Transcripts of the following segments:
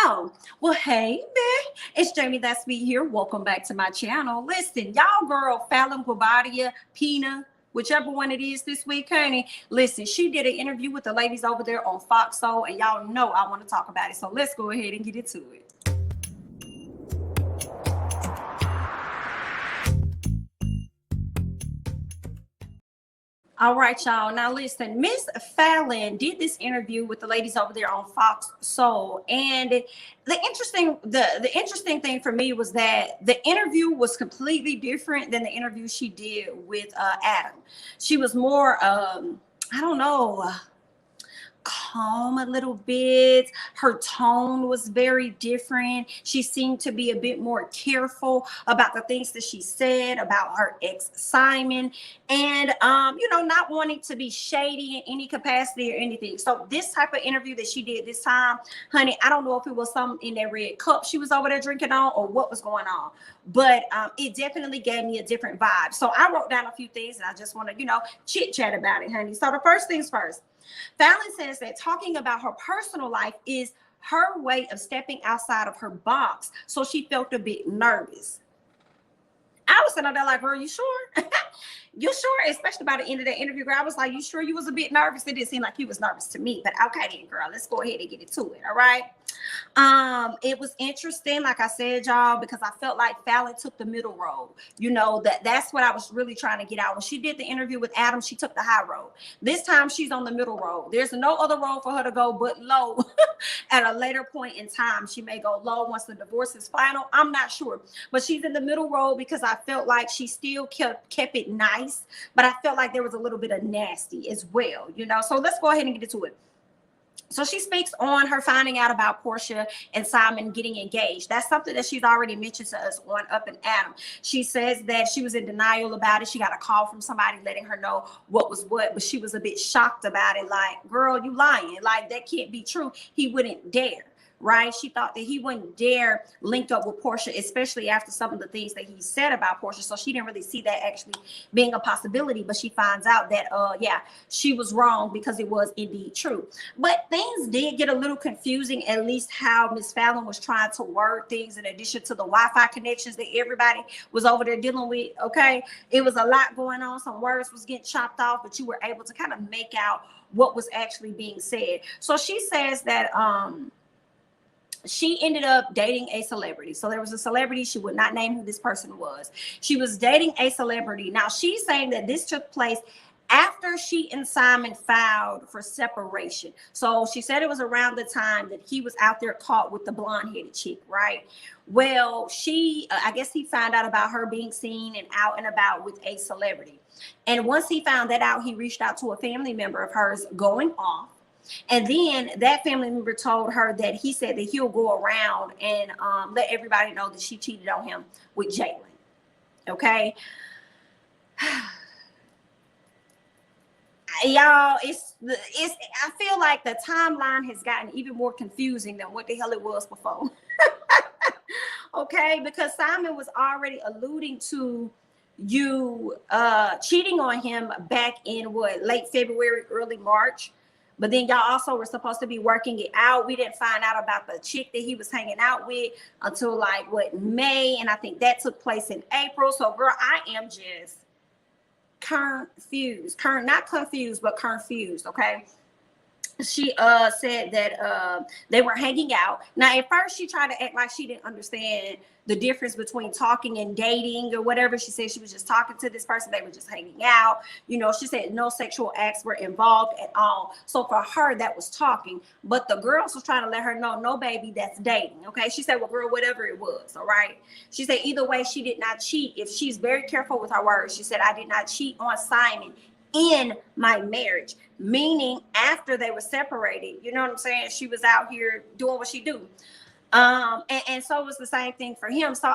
Oh, well, hey, man. It's jamithatsme here. Welcome back to my channel. Listen, y'all girl, Falynn Guobadia, Pina, whichever one it is this week, honey. Listen, she did an interview with the ladies over there on Fox Soul, and y'all know I want to talk about it. So let's go ahead and get into it. All right, y'all. Now listen, Miss Fallon did this interview with the ladies over there on Fox Soul, and the interesting thing for me was that the interview was completely different than the interview she did with Adam. She was more I don't know, calm a little bit. Her tone was very different. She seemed to be a bit more careful about the things that she said about her ex Simon, and not wanting to be shady in any capacity or anything. So this type of interview that she did this time, honey, I don't know if it was something in that red cup she was over there drinking on or what was going on, but it definitely gave me a different vibe. So I wrote down a few things and I just want to chit chat about it, honey. So the first things first, Fallon says that talking about her personal life is her way of stepping outside of her box. So she felt a bit nervous. I was sitting there like, girl, you sure? You sure? Especially by the end of the interview, girl, I was like, you sure you was a bit nervous? It didn't seem like you was nervous to me, but okay then, girl, let's go ahead and get into it. All right. It was interesting, like I said, y'all, because I felt like Fallon took the middle road. That's what I was really trying to get out. When she did the interview with Adam, she took the high road. This time she's on the middle road. There's no other road for her to go but low. At a later point in time, she may go low once the divorce is final. I'm not sure, but she's in the middle road because I felt like she still kept it nice, but I felt like there was a little bit of nasty as well, So let's go ahead and get into it. So she speaks on her finding out about Porsha and Simon getting engaged. That's something that she's already mentioned to us on Up and Adam. She says that she was in denial about it. She got a call from somebody letting her know what was what, but she was a bit shocked about it. Like, girl, you lying. Like, that can't be true. He wouldn't dare. Right? She thought that he wouldn't dare link up with Porsha, especially after some of the things that he said about Porsha. So she didn't really see that actually being a possibility, but she finds out that, she was wrong because it was indeed true. But things did get a little confusing, at least how Miss Fallon was trying to word things in addition to the Wi-Fi connections that everybody was over there dealing with, okay? It was a lot going on. Some words was getting chopped off, but you were able to kind of make out what was actually being said. So she says that, she ended up dating a celebrity. So there was a celebrity. She would not name who this person was. She was dating a celebrity. Now she's saying that this took place after she and Simon filed for separation. So she said it was around the time that he was out there caught with the blonde-headed chick, right? Well, I guess he found out about her being seen and out and about with a celebrity. And once he found that out, he reached out to a family member of hers going off. And then that family member told her that he said that he'll go around and let everybody know that she cheated on him with Jalen. Okay. Y'all, I feel like the timeline has gotten even more confusing than what the hell it was before. Okay, because Simon was already alluding to you cheating on him back in late February, early March. But then y'all also were supposed to be working it out. We didn't find out about the chick that he was hanging out with until May. And I think that took place in April. So girl, I am just confused. Not confused, but confused. Okay. She said that they were hanging out. Now, at first, she tried to act like she didn't understand the difference between talking and dating or whatever. She said she was just talking to this person. They were just hanging out. She said no sexual acts were involved at all. So for her, that was talking. But the girls was trying to let her know, no, baby, that's dating. Okay. She said, well, girl, whatever it was. All right. She said, either way, she did not cheat. If she's very careful with her words, she said, I did not cheat on Simon in my marriage, meaning after they were separated. You know what I'm saying? She was out here doing what she do. And so it was the same thing for him. So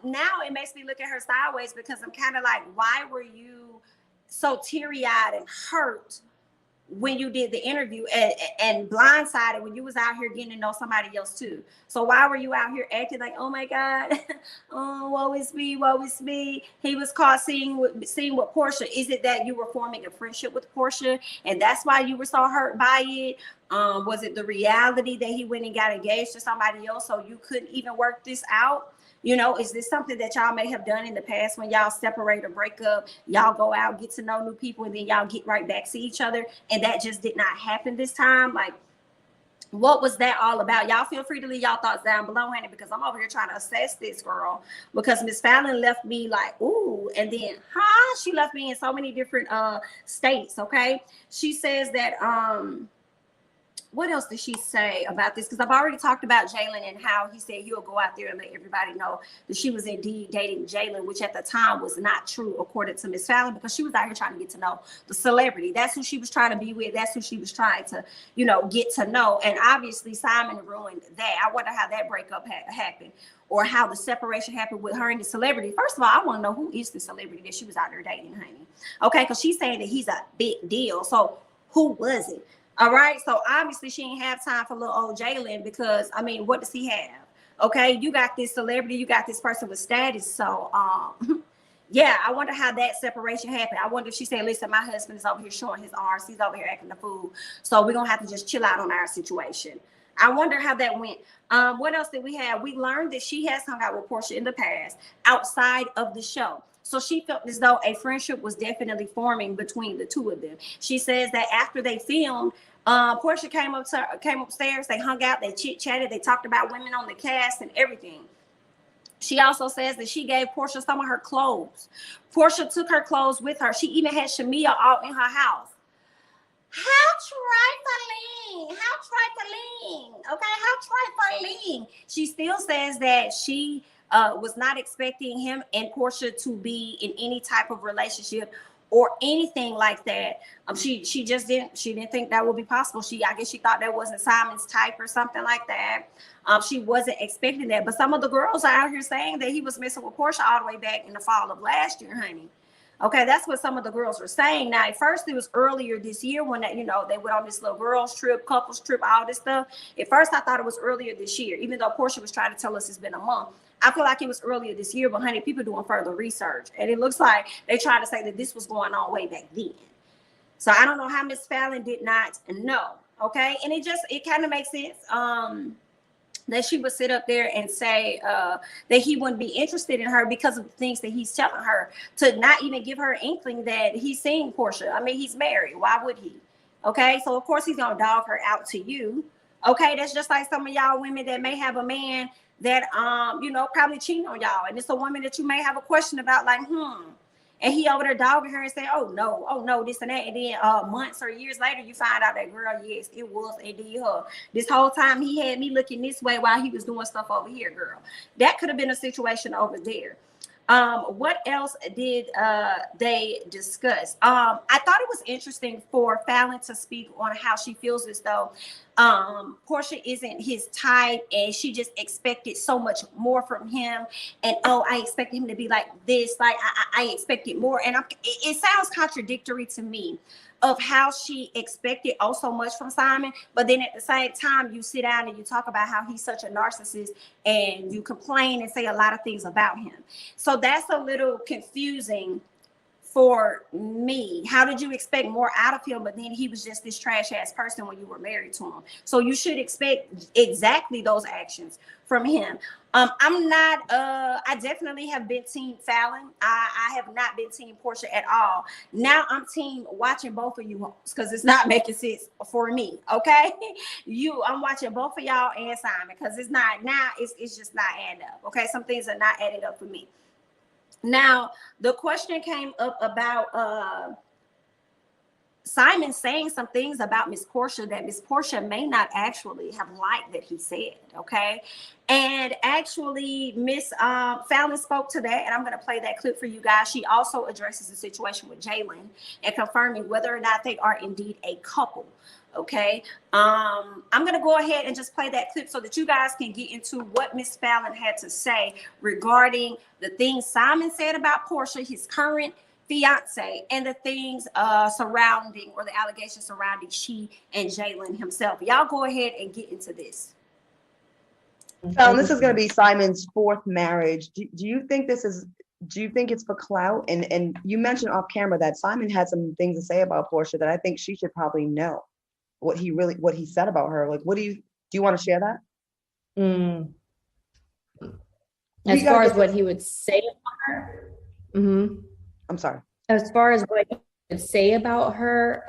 now it makes me look at her sideways because I'm kind of like, why were you so teary-eyed and hurt when you did the interview and blindsided when you was out here getting to know somebody else too. So why were you out here acting like, oh my God, oh, woe is me, woe is me. He was caught seeing with Porsha. Is it that you were forming a friendship with Porsha and that's why you were so hurt by it? Was it the reality that he went and got engaged to somebody else so you couldn't even work this out? You know, is this something that y'all may have done in the past when y'all separate or break up? Y'all go out, get to know new people, and then y'all get right back to each other, and that just did not happen this time? Like, what was that all about? Y'all feel free to leave y'all thoughts down below, honey, because I'm over here trying to assess this girl, because Miss Fallon left me like, ooh, and then, she left me in so many different states, okay? She says that, what else did she say about this? Because I've already talked about Jalen and how he said he'll go out there and let everybody know that she was indeed dating Jalen, which at the time was not true, according to Miss Fallon, because she was out here trying to get to know the celebrity. That's who she was trying to be with. That's who she was trying to, you know, get to know. And obviously Simon ruined that. I wonder how that breakup happened, or how the separation happened with her and the celebrity. First of all, I want to know who is the celebrity that she was out there dating, honey. Okay, because she's saying that he's a big deal. So who was it? All right, so obviously she ain't have time for little old Jalen, because I mean, what does he have? Okay, you got this celebrity, you got this person with status. So yeah, I wonder how that separation happened. I wonder if she said, listen, my husband is over here showing his arms, he's over here acting the fool, so we're gonna have to just chill out on our situation. I wonder how that went. What else did we have? We learned that she has hung out with Porsha in the past outside of the show. So she felt as though a friendship was definitely forming between the two of them. She says that after they filmed, Porsha came upstairs, they hung out, they chit-chatted, they talked about women on the cast and everything. She also says that she gave Porsha some of her clothes. Porsha took her clothes with her. She even had Shamia all in her house. How trifling, okay, how trifling. She still says that she was not expecting him and Porsha to be in any type of relationship or anything like that. She didn't think that would be possible. I guess she thought that wasn't Simon's type or something like that. She wasn't expecting that. But some of the girls are out here saying that he was messing with Porsha all the way back in the fall of last year, honey. Okay, that's what some of the girls were saying. Now, at first, it was earlier this year when they went on this little girls trip, couples trip, all this stuff. At first, I thought it was earlier this year, even though Porsha was trying to tell us it's been a month. I feel like it was earlier this year, but honey, people doing further research, and it looks like they tried to say that this was going on way back then. So I don't know how Miss Fallon did not know. Okay, and it kind of makes sense. That she would sit up there and say that he wouldn't be interested in her because of the things that he's telling her, to not even give her an inkling that he's seeing Porsha. I mean, he's married. Why would he? Okay, so of course he's gonna dog her out to you. Okay, that's just like some of y'all women that may have a man that probably cheating on y'all, and it's a woman that you may have a question about, like, and he over there dogging her and say, oh no, this and that, and then months or years later you find out that, girl, yes, it was indeed her. This whole time he had me looking this way while he was doing stuff over here, girl. That could have been a situation over there. What else did they discuss? I thought it was interesting for Fallon to speak on how she feels as though Porsha isn't his type, and she just expected so much more from him. And I expected him to be like this, like I expected more. And it sounds contradictory to me of how she expected so much from Simon, but then at the same time you sit down and you talk about how he's such a narcissist and you complain and say a lot of things about him. So that's a little confusing for me. How did you expect more out of him, but then he was just this trash ass person when you were married to him? So you should expect exactly those actions from him. I'm not, I definitely have been team Fallon. I have not been team Porsha at all. Now I'm team watching both of you because it's not making sense for me. Okay. I'm watching both of y'all and Simon, because it's not, now it's just not adding up. Okay. Some things are not adding up for me. Now, the question came up about Simon saying some things about Miss Porsha that Miss Porsha may not actually have liked that he said, okay? And actually, Miss Fallon spoke to that, and I'm going to play that clip for you guys. She also addresses the situation with Jalen and confirming whether or not they are indeed a couple, okay? I'm going to go ahead and just play that clip so that you guys can get into what Miss Fallon had to say regarding the things Simon said about Porsha, his current fiance and the things surrounding, or the allegations surrounding she and Jalen himself. Y'all go ahead and get into this. So this is going to be Simon's fourth marriage. Do you think it's for clout? And you mentioned off camera that Simon had some things to say about Porsha that I think she should probably know what he said about her. Like, do you want to share that? As far as what he would say about her. I'm sorry. As far as what he would say about her,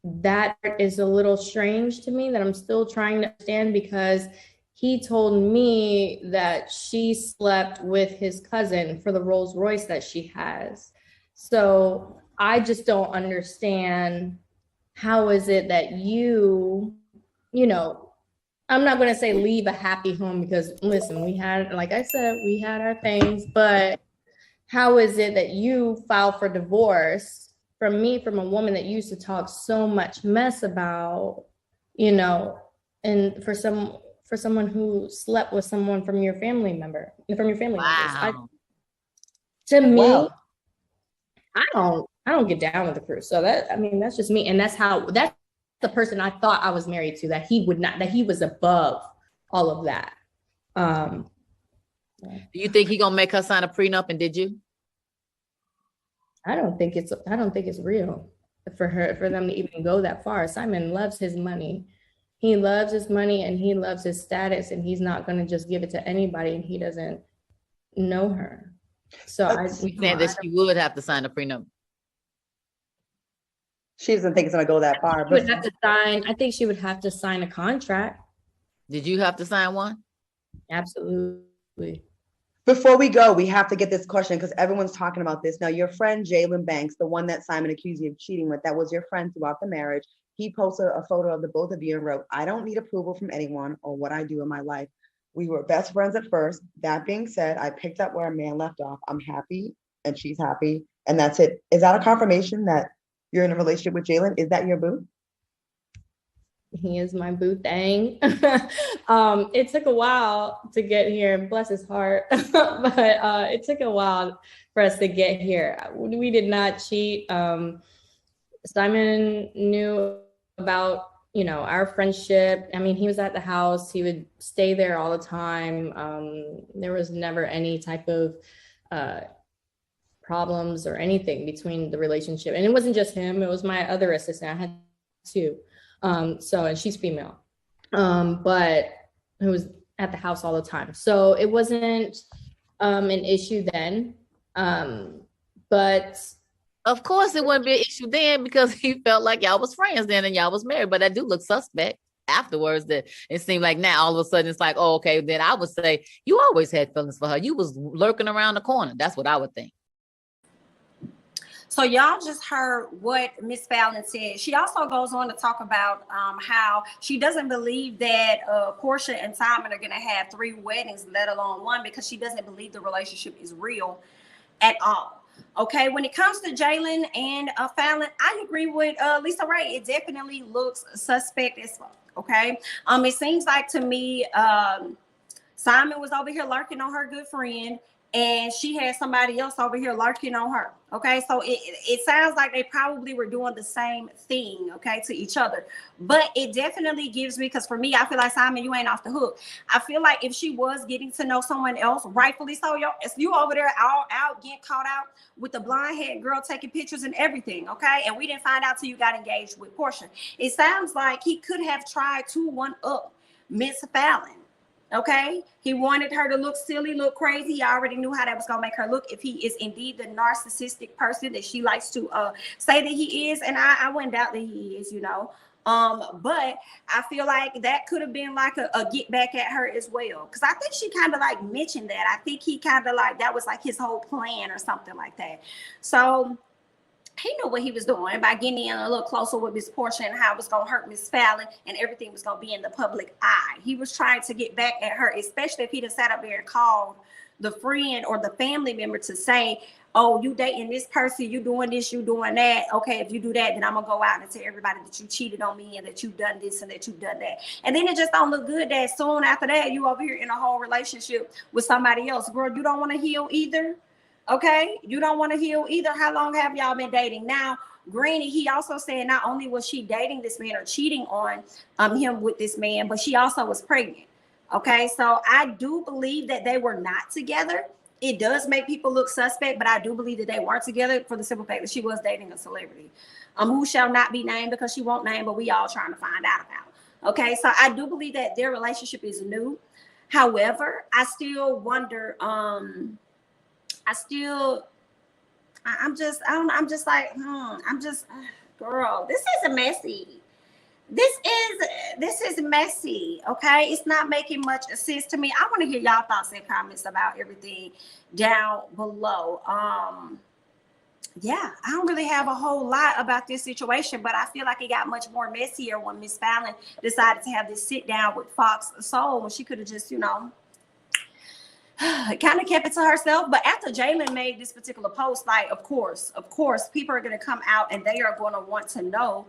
that is a little strange to me, that I'm still trying to understand, because he told me that she slept with his cousin for the Rolls Royce that she has. So I just don't understand, how is it that you know, I'm not going to say leave a happy home, because listen, we had, like I said, we had our things, but how is it that you filed for divorce from a woman that you used to talk so much mess about, you know, and for someone who slept with someone from your family members? To me, I don't get down with the crew. So that's just me. And that's the person I thought I was married to, that he was above all of that. Do you think he gonna make her sign a prenup, and did you? I don't think it's real for them to even go that far. Simon loves his money. He loves his money and he loves his status, and he's not going to just give it to anybody, and he doesn't know her. So we said that she would have to sign a prenup. She doesn't think it's going to go that far. I think she would have to sign a contract. Did you have to sign one? Absolutely. Before we go, we have to get this question, because everyone's talking about this. Now, your friend Jalen Banks, the one that Simon accused you of cheating with, that was your friend throughout the marriage. He posted a photo of the both of you and wrote, "I don't need approval from anyone or what I do in my life. We were best friends at first. That being said, I picked up where a man left off. I'm happy and she's happy. And that's it." Is that a confirmation that you're in a relationship with Jalen? Is that your boo? He is my boo thing. It took a while to get here, bless his heart, but it took a while for us to get here. We did not cheat. Simon knew about, our friendship. I mean, he was at the house. He would stay there all the time. There was never any type of problems or anything between the relationship. And it wasn't just him. It was my other assistant. I had two. And she's female, but it was at the house all the time. So it wasn't an issue then. But of course it wouldn't be an issue then, because he felt like y'all was friends then and y'all was married. But that do look suspect afterwards, that it seemed like now all of a sudden it's like, oh, okay, then I would say you always had feelings for her. You was lurking around the corner. That's what I would think. So y'all just heard what Miss Fallon said. She also goes on to talk about how she doesn't believe that Porsha and Simon are going to have 3 weddings, let alone 1, because she doesn't believe the relationship is real at all. Okay, when it comes to Jalen and Fallon, I agree with Lisa Ray. It definitely looks suspect as fuck. Okay, it seems like to me Simon was over here lurking on her good friend, and she had somebody else over here lurking on her. Okay, so it sounds like they probably were doing the same thing, okay, to each other. But it definitely gives me, because for me, I feel like, Simon, you ain't off the hook. I feel like if she was getting to know someone else, rightfully so, you over there all out getting caught out with the blonde haired girl taking pictures and everything, okay? And we didn't find out till you got engaged with Porsha. It sounds like he could have tried to one-up Miss Fallon. Okay, he wanted her to look silly, look crazy. He already knew how that was gonna make her look, if he is indeed the narcissistic person that she likes to say that he is. And I wouldn't doubt that he is, but I feel like that could have been like a get back at her as well, because I think she kind of like mentioned that. I think he kind of like, that was like his whole plan or something like that. So he knew what he was doing by getting in a little closer with Miss Porsha and how it was going to hurt Miss Fallon, and everything was going to be in the public eye. He was trying to get back at her, especially if he'd have sat up there and called the friend or the family member to say, oh, you dating this person, you doing this, you doing that. Okay, if you do that, then I'm going to go out and tell everybody that you cheated on me and that you've done this and that you've done that. And then it just don't look good that soon after that, you over here in a whole relationship with somebody else. Girl, you don't want to heal either. Okay, you don't want to heal either. How long have y'all been dating? Now, granted, he also said not only was she dating this man or cheating on him with this man, but she also was pregnant. Okay, so I do believe that they were not together. It does make people look suspect, but I do believe that they weren't together for the simple fact that she was dating a celebrity, who shall not be named because she won't name, but we all trying to find out about. Okay, so I do believe that their relationship is new. However, I still wonder. I'm just like, girl, this is messy. This is messy. Okay, it's not making much sense to me. I want to hear y'all thoughts and comments about everything down below. Yeah, I don't really have a whole lot about this situation, but I feel like it got much more messier when Miss Fallon decided to have this sit down with Fox Soul when she could have just, kind of kept it to herself. But after Jalen made this particular post, like, of course, people are going to come out and they are going to want to know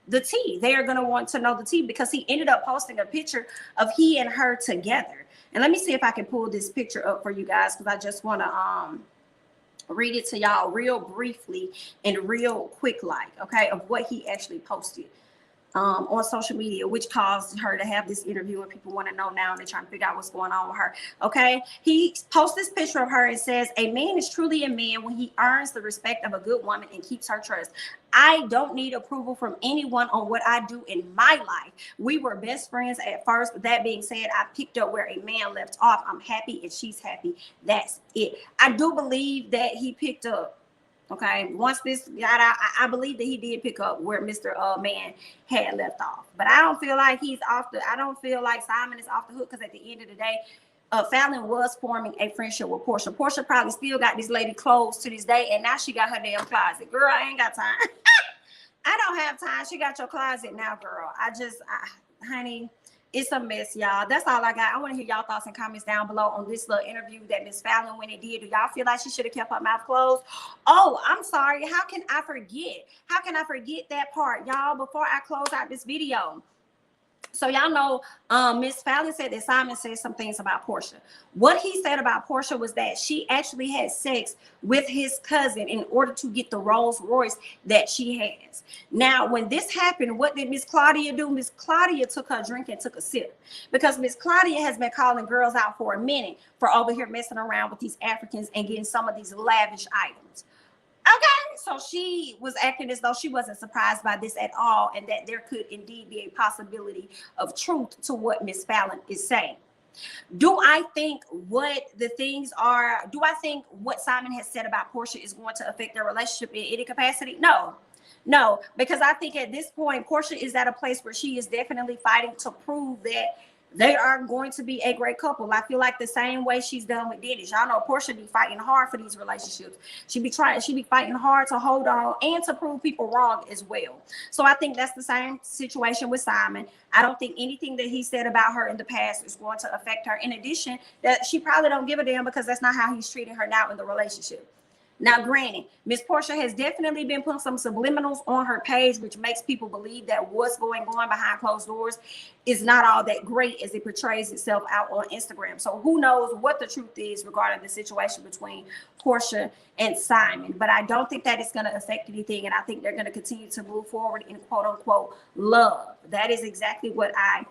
the tea. They are going to want to know the tea because he ended up posting a picture of he and her together. And let me see if I can pull this picture up for you guys because I just want to read it to y'all real briefly and real quick, okay, of what he actually posted on social media, which caused her to have this interview, and people want to know now and they're trying to figure out what's going on with her. Okay, he posts this picture of her and says, "A man is truly a man when he earns the respect of a good woman and keeps her trust. I don't need approval from anyone on what I do in my life. We were best friends at first. That being said, I picked up where a man left off. I'm happy and she's happy. That's it." I do believe that he picked up. Okay, once this got out, I believe that he did pick up where Mr. Man had left off. But I don't feel like he's off the, I don't feel like Simon is off the hook because at the end of the day, Fallon was forming a friendship with Porsha. Porsha probably still got this lady clothes to this day, and now she got her damn closet. Girl, I ain't got time. I don't have time. She got your closet now, girl. Honey, it's a mess, y'all. That's all I got. I want to hear y'all thoughts and comments down below on this little interview that Miss Fallon went and did. Do y'all feel like she should have kept her mouth closed? Oh, I'm sorry. How can I forget? How can I forget that part, y'all, before I close out this video? So y'all know Miss Fallon said that Simon said some things about Porsha. What he said about Porsha was that she actually had sex with his cousin in order to get the Rolls Royce that she has. Now, when this happened, what did Miss Claudia do? Miss Claudia took her drink and took a sip because Miss Claudia has been calling girls out for a minute for over here messing around with these Africans and getting some of these lavish items. Okay, so she was acting as though she wasn't surprised by this at all, and that there could indeed be a possibility of truth to what Miss Fallon is saying. Do I think what the things are? Do I think what Simon has said about Porsha is going to affect their relationship in any capacity? No, because I think at this point, Porsha is at a place where she is definitely fighting to prove that they are going to be a great couple. I feel like the same way she's done with Dennis. Y'all know Porsha be fighting hard for these relationships. She be fighting hard to hold on and to prove people wrong as well. So I think that's the same situation with Simon. I don't think anything that he said about her in the past is going to affect her. In addition, that she probably don't give a damn because that's not how he's treating her now in the relationship. Now, granted, Miss Porsha has definitely been putting some subliminals on her page, which makes people believe that what's going on behind closed doors is not all that great as it portrays itself out on Instagram. So who knows what the truth is regarding the situation between Porsha and Simon. But I don't think that it's going to affect anything. And I think they're going to continue to move forward in quote unquote love. That is exactly what I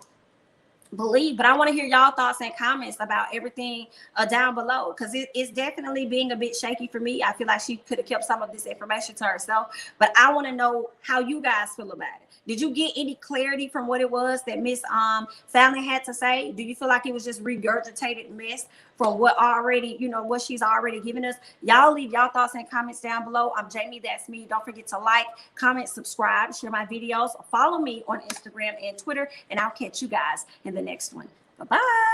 believe. But I want to hear y'all thoughts and comments about everything down below, because it's definitely being a bit shaky for me. I feel like she could have kept some of this information to herself, but I want to know how you guys feel about it. Did you get any clarity from what it was that Miss Fallon had to say? Do you feel like it was just regurgitated mess from what already, what she's already given us? Y'all leave y'all thoughts and comments down below. I'm Jamie, that's me. Don't forget to like, comment, subscribe, share my videos, follow me on Instagram and Twitter, and I'll catch you guys in the next one. Bye-bye.